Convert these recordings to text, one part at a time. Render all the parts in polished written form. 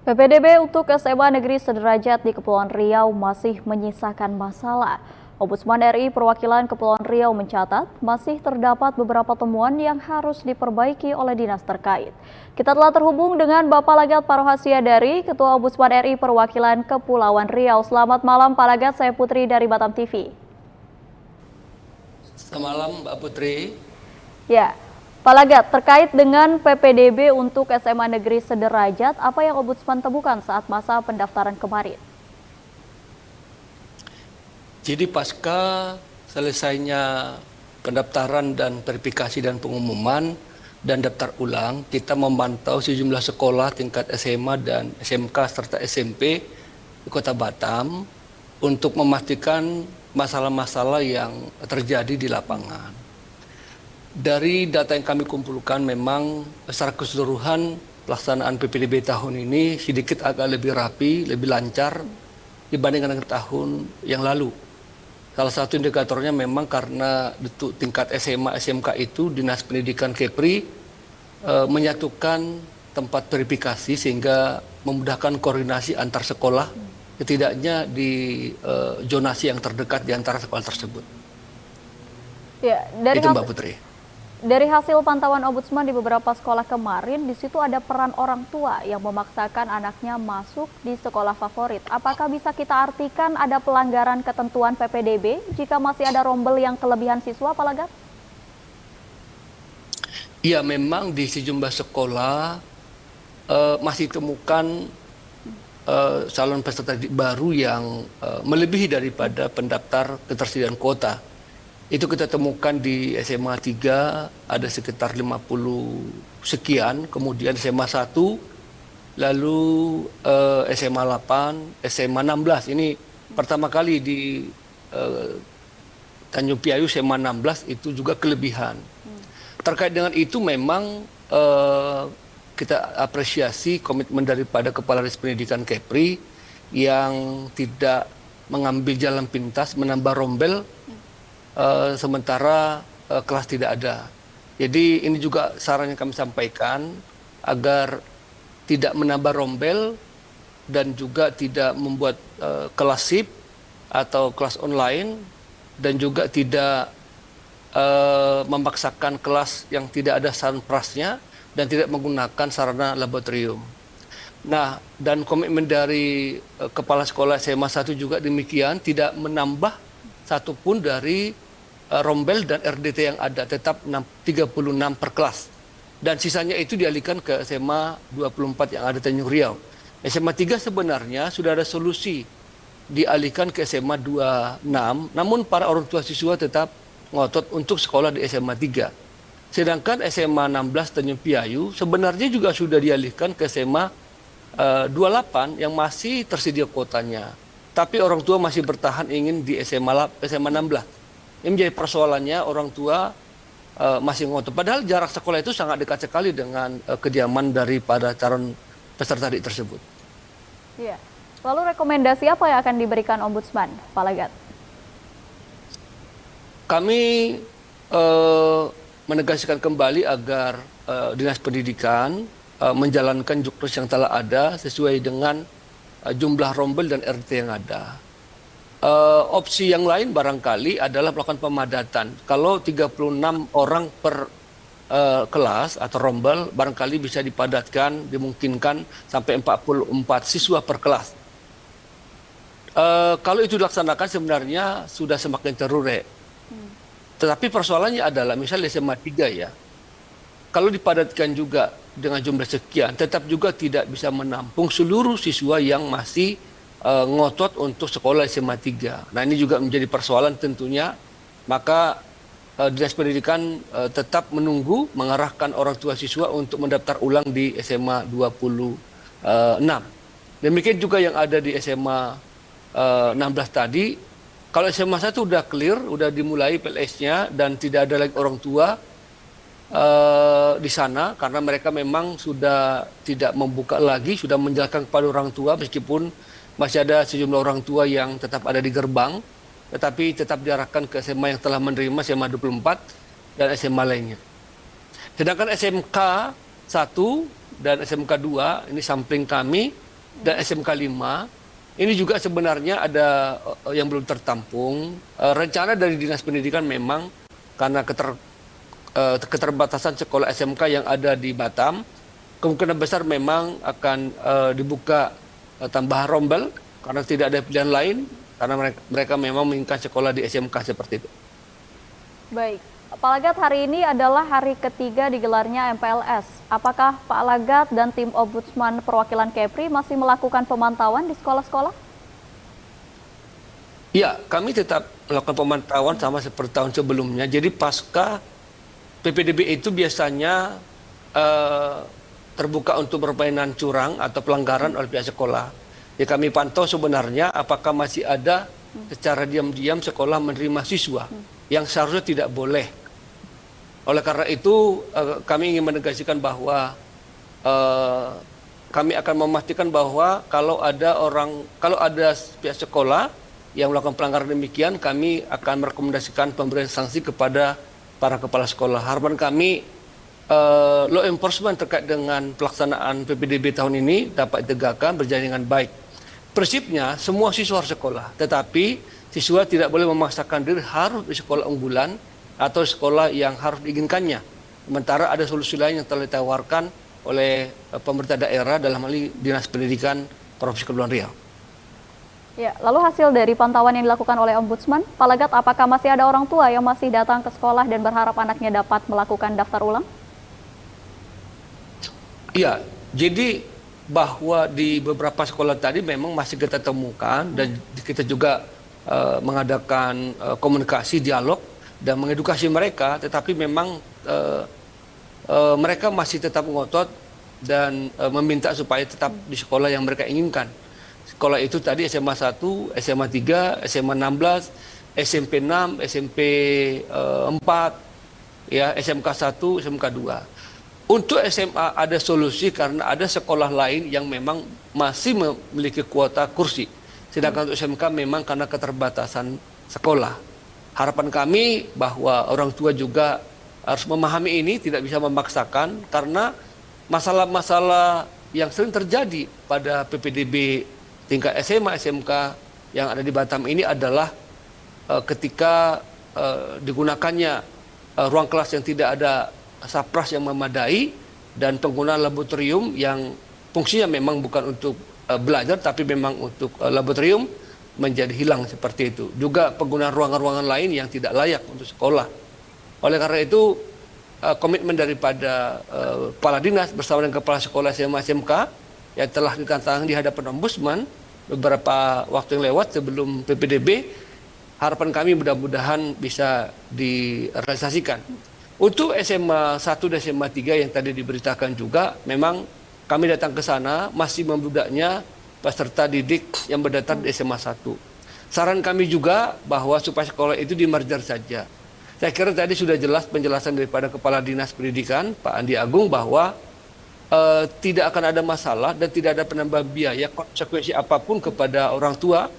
PPDB untuk SMA Negeri Sederajat di Kepulauan Riau masih menyisakan masalah. Ombudsman RI perwakilan Kepulauan Riau mencatat masih terdapat beberapa temuan yang harus diperbaiki oleh dinas terkait. Kita telah terhubung dengan Bapak Lagat Parohasia dari Ketua Ombudsman RI perwakilan Kepulauan Riau. Selamat malam Pak Lagat, saya Putri dari Batam TV. Selamat malam Mbak Putri. Ya, Pak Lagat, terkait dengan PPDB untuk SMA Negeri Sederajat, apa yang Ombudsman temukan saat masa pendaftaran kemarin? Jadi pasca selesainya pendaftaran dan verifikasi dan pengumuman dan daftar ulang, kita memantau sejumlah sekolah tingkat SMA dan SMK serta SMP di Kota Batam untuk memastikan masalah-masalah yang terjadi di lapangan. Dari data yang kami kumpulkan memang secara keseluruhan pelaksanaan PPDB tahun ini sedikit agak lebih rapi, lebih lancar dibandingkan dengan tahun yang lalu. Salah satu indikatornya memang karena tingkat SMA SMK itu Dinas Pendidikan Kepri menyatukan tempat verifikasi sehingga memudahkan koordinasi antar sekolah, setidaknya di zonasi yang terdekat di antara sekolah tersebut. Ya, Itu Mbak Putri. Dari hasil pantauan Ombudsman di beberapa sekolah kemarin, di situ ada peran orang tua yang memaksakan anaknya masuk di sekolah favorit. Apakah bisa kita artikan ada pelanggaran ketentuan PPDB jika masih ada rombel yang kelebihan siswa, Pak Lagat? Iya, memang di sejumlah sekolah masih temukan calon peserta didik baru yang melebihi daripada pendaftar ketersediaan kuota. Itu kita temukan di SMA 3 ada sekitar 50 sekian, kemudian SMA 1, lalu SMA 8, SMA 16. Ini pertama kali di Tanjung Piayu SMA 16 itu juga kelebihan. Terkait dengan itu memang kita apresiasi komitmen daripada Kepala Dinas Pendidikan Kepri yang tidak mengambil jalan pintas, menambah rombel, sementara kelas tidak ada. Jadi ini juga saran yang kami sampaikan agar tidak menambah rombel dan juga tidak membuat kelas shift atau kelas online dan juga tidak memaksakan kelas yang tidak ada sanprasnya dan tidak menggunakan sarana laboratorium. Nah, dan komitmen dari Kepala Sekolah SMA 1 juga demikian, tidak menambah satupun dari rombel dan RDT yang ada, tetap 36 per kelas. Dan sisanya itu dialihkan ke SMA 24 yang ada Tanjung Riau. SMA 3 sebenarnya sudah ada solusi dialihkan ke SMA 26, namun para orang tua siswa tetap ngotot untuk sekolah di SMA 3. Sedangkan SMA 16 Tanjung Piayu sebenarnya juga sudah dialihkan ke SMA 28 yang masih tersedia kuotanya. Tapi orang tua masih bertahan ingin di SMA 16. Ini menjadi persoalannya, orang tua masih ngotot. Padahal jarak sekolah itu sangat dekat sekali dengan kediaman daripada calon peserta didik tersebut. Iya. Lalu rekomendasi apa yang akan diberikan Ombudsman, Pak Lagat? Kami menegaskan kembali agar Dinas Pendidikan menjalankan juknis yang telah ada sesuai dengan jumlah rombel dan RT yang ada. Opsi yang lain barangkali adalah melakukan pemadatan. Kalau 36 orang per kelas atau rombel, barangkali bisa dipadatkan, dimungkinkan sampai 44 siswa per kelas. Kalau itu dilaksanakan sebenarnya sudah semakin terure. Tetapi persoalannya adalah misalnya SMA 3 ya, kalau dipadatkan juga dengan jumlah sekian, tetap juga tidak bisa menampung seluruh siswa yang masih ngotot untuk sekolah SMA 3. Nah, ini juga menjadi persoalan tentunya. Maka Dinas Pendidikan tetap menunggu mengarahkan orang tua siswa untuk mendaftar ulang di SMA 26. Demikian juga yang ada di SMA 16 tadi. Kalau SMA 1 sudah clear, sudah dimulai PLS-nya dan tidak ada lagi orang tua di sana karena mereka memang sudah tidak membuka lagi, sudah menjelaskan kepada orang tua meskipun masih ada sejumlah orang tua yang tetap ada di gerbang, tetapi tetap diarahkan ke SMA yang telah menerima SMA 24 dan SMA lainnya. Sedangkan SMK 1 dan SMK 2 ini sampling kami dan SMK 5 ini juga sebenarnya ada yang belum tertampung. Rencana dari Dinas Pendidikan memang karena keterbatasan sekolah SMK yang ada di Batam, kemungkinan besar memang akan dibuka tambahan rombel karena tidak ada pilihan lain, karena mereka memang menginginkan sekolah di SMK seperti itu. Baik, Pak Lagat, hari ini adalah hari ketiga digelarnya MPLS. Apakah Pak Lagat dan tim Ombudsman perwakilan Kepri masih melakukan pemantauan di sekolah-sekolah? Ya, kami tetap melakukan pemantauan sama seperti tahun sebelumnya. Jadi pasca PPDB itu biasanya terbuka untuk permainan curang atau pelanggaran oleh pihak sekolah. Ya, kami pantau sebenarnya apakah masih ada secara diam-diam sekolah menerima siswa yang seharusnya tidak boleh. Oleh karena itu kami ingin menegaskan bahwa kami akan memastikan bahwa kalau ada pihak sekolah yang melakukan pelanggaran demikian, kami akan merekomendasikan pemberian sanksi kepada para kepala sekolah. Harapan kami law enforcement terkait dengan pelaksanaan PPDB tahun ini dapat ditegakkan berjalan dengan baik. Prinsipnya semua siswa harus sekolah, tetapi siswa tidak boleh memaksakan diri harus di sekolah unggulan atau sekolah yang harus diinginkannya. Sementara ada solusi lain yang telah ditawarkan oleh pemerintah daerah dalam hal ini Dinas Pendidikan Provinsi Kepulauan Riau. Ya, lalu hasil dari pantauan yang dilakukan oleh Ombudsman, Pak Lagat, apakah masih ada orang tua yang masih datang ke sekolah dan berharap anaknya dapat melakukan daftar ulang? Iya, jadi bahwa di beberapa sekolah tadi memang masih kita temukan dan kita juga mengadakan komunikasi, dialog dan mengedukasi mereka, tetapi memang mereka masih tetap ngotot dan meminta supaya tetap di sekolah yang mereka inginkan. Sekolah itu tadi SMA 1, SMA 3, SMA 16, SMP 6, SMP 4, ya, SMK 1, SMK 2. Untuk SMA ada solusi karena ada sekolah lain yang memang masih memiliki kuota kursi. Sedangkan untuk SMK memang karena keterbatasan sekolah. Harapan kami bahwa orang tua juga harus memahami ini, tidak bisa memaksakan karena masalah-masalah yang sering terjadi pada PPDB tingkat SMA, SMK yang ada di Batam ini adalah ketika digunakannya ruang kelas yang tidak ada sapras yang memadai dan penggunaan laboratorium yang fungsinya memang bukan untuk belajar tapi memang untuk laboratorium menjadi hilang seperti itu. Juga penggunaan ruangan-ruangan lain yang tidak layak untuk sekolah. Oleh karena itu komitmen daripada kepala dinas bersama dengan kepala sekolah SMA SMK yang telah ditantang di hadapan Ombudsman beberapa waktu yang lewat sebelum PPDB, harapan kami mudah-mudahan bisa direalisasikan. Untuk SMA 1 dan SMA 3 yang tadi diberitakan juga, memang kami datang ke sana masih membludaknya peserta didik yang berdatang di SMA 1. Saran kami juga bahwa supaya sekolah itu di-merger saja. Saya kira tadi sudah jelas penjelasan daripada Kepala Dinas Pendidikan, Pak Andi Agung, bahwa tidak akan ada masalah dan tidak ada penambah biaya konsekuensi apapun kepada orang tua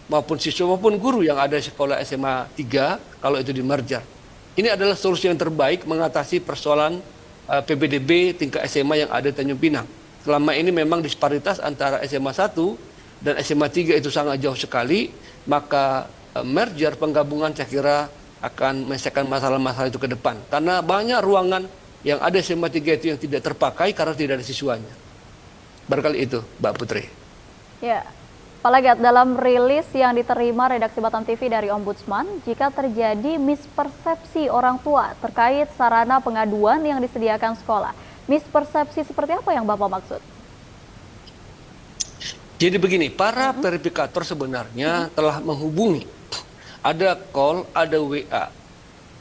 maupun siswa maupun guru yang ada di sekolah SMA 3 kalau itu di-merger. Ini adalah solusi yang terbaik mengatasi persoalan PPDB tingkat SMA yang ada di Tanjung Pinang. Selama ini memang disparitas antara SMA 1 dan SMA 3 itu sangat jauh sekali, maka merger penggabungan saya kira akan menyelesaikan masalah-masalah itu ke depan. Karena banyak ruangan yang ada SMA 3 itu yang tidak terpakai karena tidak ada siswanya. Barangkali itu, Mbak Putri. Ya, Pak Lagat, dalam rilis yang diterima redaksi Batam TV dari Ombudsman, jika terjadi mispersepsi orang tua terkait sarana pengaduan yang disediakan sekolah, mispersepsi seperti apa yang Bapak maksud? Jadi begini, para verifikator sebenarnya telah menghubungi. Ada call, ada WA.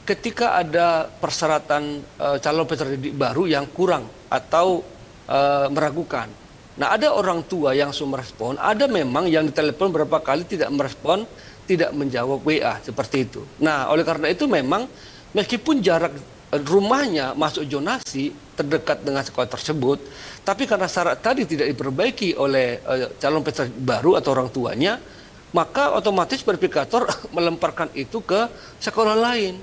Ketika ada persyaratan calon peserta didik baru yang kurang atau meragukan. Nah, ada orang tua yang langsung merespon, ada memang yang ditelepon berapa kali tidak merespon, tidak menjawab WA, seperti itu. Nah, oleh karena itu memang meskipun jarak rumahnya masuk zonasi terdekat dengan sekolah tersebut, tapi karena syarat tadi tidak diperbaiki oleh calon peserta baru atau orang tuanya, maka otomatis verifikator melemparkan itu ke sekolah lain.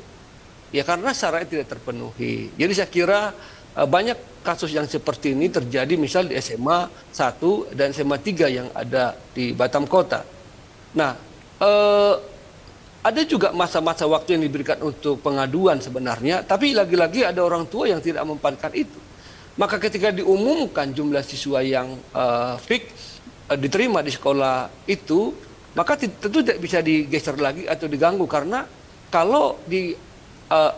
Ya karena syaratnya tidak terpenuhi. Jadi saya kira banyak kasus yang seperti ini terjadi misal di SMA 1 dan SMA 3 yang ada di Batam Kota. Nah, ada juga masa-masa waktu yang diberikan untuk pengaduan sebenarnya, tapi lagi-lagi ada orang tua yang tidak mempankan itu. Maka ketika diumumkan jumlah siswa yang fix diterima di sekolah itu, maka tentu tidak bisa digeser lagi atau diganggu, karena kalau di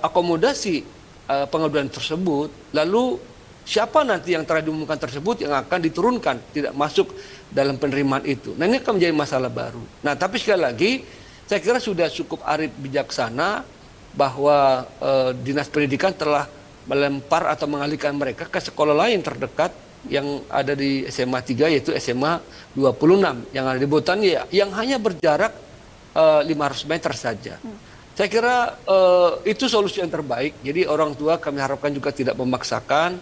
akomodasi pengaduan tersebut, lalu siapa nanti yang telah diumumkan tersebut yang akan diturunkan, tidak masuk dalam penerimaan itu. Nah, ini akan menjadi masalah baru. Nah, tapi sekali lagi, saya kira sudah cukup arif bijaksana bahwa Dinas Pendidikan telah melempar atau mengalihkan mereka ke sekolah lain terdekat yang ada di SMA 3, yaitu SMA 26 yang ada di Botania, yang hanya berjarak 500 meter saja. Saya kira itu solusi yang terbaik. Jadi orang tua kami harapkan juga tidak memaksakan.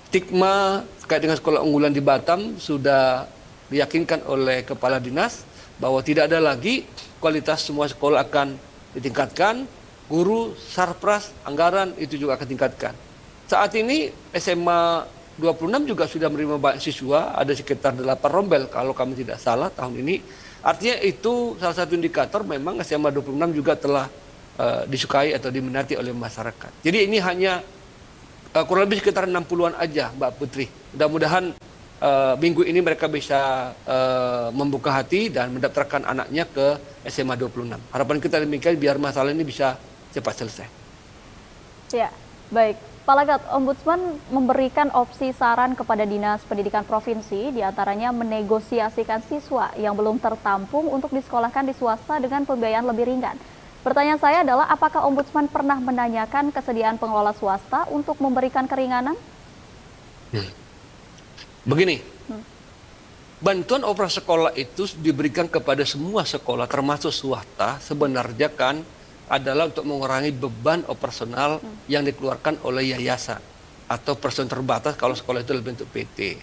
Stigma terkait dengan sekolah unggulan di Batam sudah diyakinkan oleh Kepala Dinas bahwa tidak ada lagi, kualitas semua sekolah akan ditingkatkan, guru, sarpras, anggaran itu juga akan ditingkatkan. Saat ini SMA 26 juga sudah menerima banyak siswa, ada sekitar 8 rombel kalau kami tidak salah tahun ini. Artinya itu salah satu indikator memang SMA 26 juga telah disukai atau diminati oleh masyarakat. Jadi ini hanya kurang lebih sekitar 60-an aja, Mbak Putri. Mudah-mudahan minggu ini mereka bisa membuka hati dan mendaftarkan anaknya ke SMA 26. Harapan kita demikian biar masalah ini bisa cepat selesai. Ya, baik. Pak Lagat, Ombudsman memberikan opsi saran kepada Dinas Pendidikan Provinsi, diantaranya menegosiasikan siswa yang belum tertampung untuk disekolahkan di swasta dengan pembiayaan lebih ringan. Pertanyaan saya adalah, apakah Ombudsman pernah menanyakan kesediaan pengelola swasta untuk memberikan keringanan? Begini, bantuan operasi sekolah itu diberikan kepada semua sekolah termasuk swasta, sebenarnya kan adalah untuk mengurangi beban operasional yang dikeluarkan oleh yayasan atau personel terbatas kalau sekolah itu lebih bentuk PT.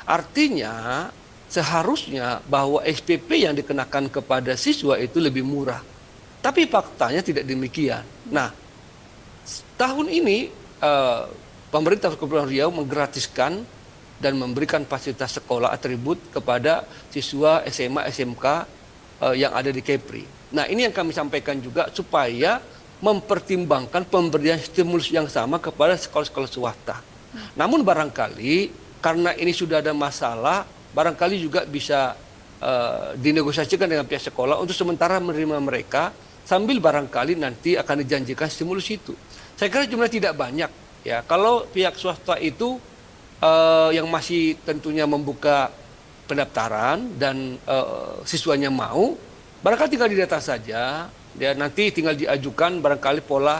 Artinya seharusnya bahwa SPP yang dikenakan kepada siswa itu lebih murah. Tapi faktanya tidak demikian. Nah, tahun ini pemerintah Kepulauan Riau menggratiskan dan memberikan fasilitas sekolah atribut kepada siswa SMA, SMK yang ada di Kepri. Nah, ini yang kami sampaikan juga supaya mempertimbangkan pemberian stimulus yang sama kepada sekolah-sekolah swasta. Namun barangkali karena ini sudah ada masalah, barangkali juga bisa dinegosiasikan dengan pihak sekolah untuk sementara menerima mereka, sambil barangkali nanti akan dijanjikan stimulus itu. Saya kira jumlah tidak banyak. Ya, kalau pihak swasta itu yang masih tentunya membuka pendaftaran dan siswanya mau, barangkali tinggal didata saja, ya nanti tinggal diajukan barangkali pola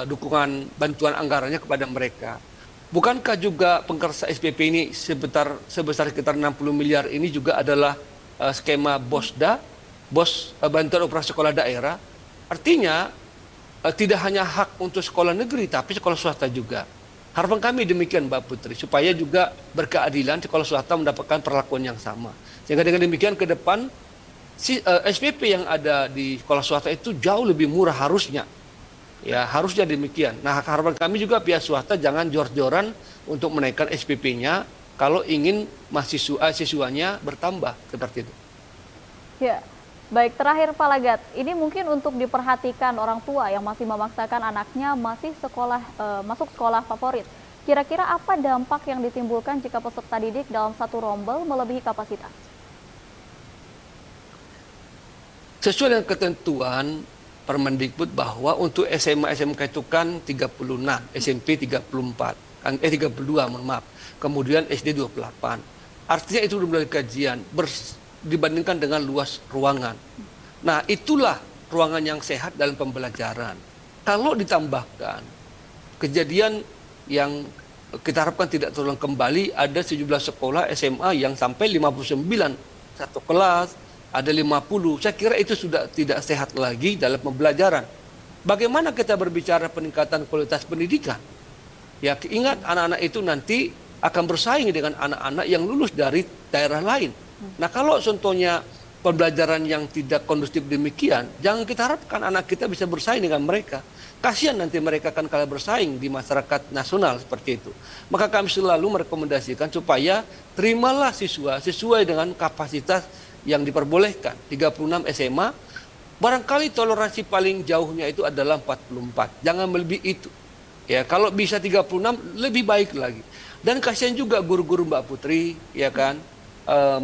dukungan bantuan anggarannya kepada mereka. Bukankah juga pengkersa SPP ini sebesar sekitar 60 miliar ini juga adalah skema BOSDA, BOS Bantuan Operasi Sekolah Daerah? Artinya tidak hanya hak untuk sekolah negeri, tapi sekolah swasta juga. Harapan kami demikian, Mbak Putri, supaya juga berkeadilan sekolah swasta mendapatkan perlakuan yang sama. Sehingga dengan demikian ke depan SPP yang ada di sekolah swasta itu jauh lebih murah harusnya. Ya, harusnya demikian. Nah, harapan kami juga pihak swasta jangan jor-joran untuk menaikkan SPP-nya kalau ingin siswanya bertambah seperti itu. Ya, baik, terakhir Pak Lagat, ini mungkin untuk diperhatikan orang tua yang masih memaksakan anaknya masuk sekolah favorit. Kira-kira apa dampak yang ditimbulkan jika peserta didik dalam satu rombel melebihi kapasitas? Sesuai dengan ketentuan Permendikbud bahwa untuk SMA SMK itu kan 36, SMP 34, 32 mohon maaf. Kemudian SD 28. Artinya itu belum dari kajian dibandingkan dengan luas ruangan. Nah, itulah ruangan yang sehat dalam pembelajaran. Kalau ditambahkan kejadian yang kita harapkan tidak terulang kembali, ada sejumlah sekolah SMA yang sampai 59 satu kelas, ada 50, saya kira itu sudah tidak sehat lagi dalam pembelajaran. Bagaimana kita berbicara peningkatan kualitas pendidikan? Ya, ingat anak-anak itu nanti akan bersaing dengan anak-anak yang lulus dari daerah lain. Nah, kalau contohnya pembelajaran yang tidak kondusif demikian, jangan kita harapkan anak kita bisa bersaing dengan mereka. Kasihan nanti mereka akan kalah bersaing di masyarakat nasional seperti itu. Maka kami selalu merekomendasikan supaya terimalah siswa sesuai dengan kapasitas yang diperbolehkan. 36 SMA, barangkali toleransi paling jauhnya itu adalah 44. Jangan melebihi itu. Ya, kalau bisa 36 lebih baik lagi. Dan kasihan juga guru-guru Mbak Putri, ya kan?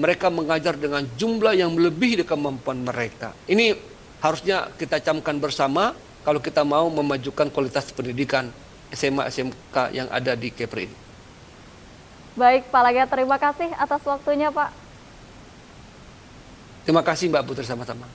Mereka mengajar dengan jumlah yang melebihi dari kemampuan mereka. Ini harusnya kita camkan bersama kalau kita mau memajukan kualitas pendidikan SMA SMK yang ada di Kepri ini. Baik, Pak Laga, terima kasih atas waktunya, Pak. Terima kasih Mbak Putri, sama-sama.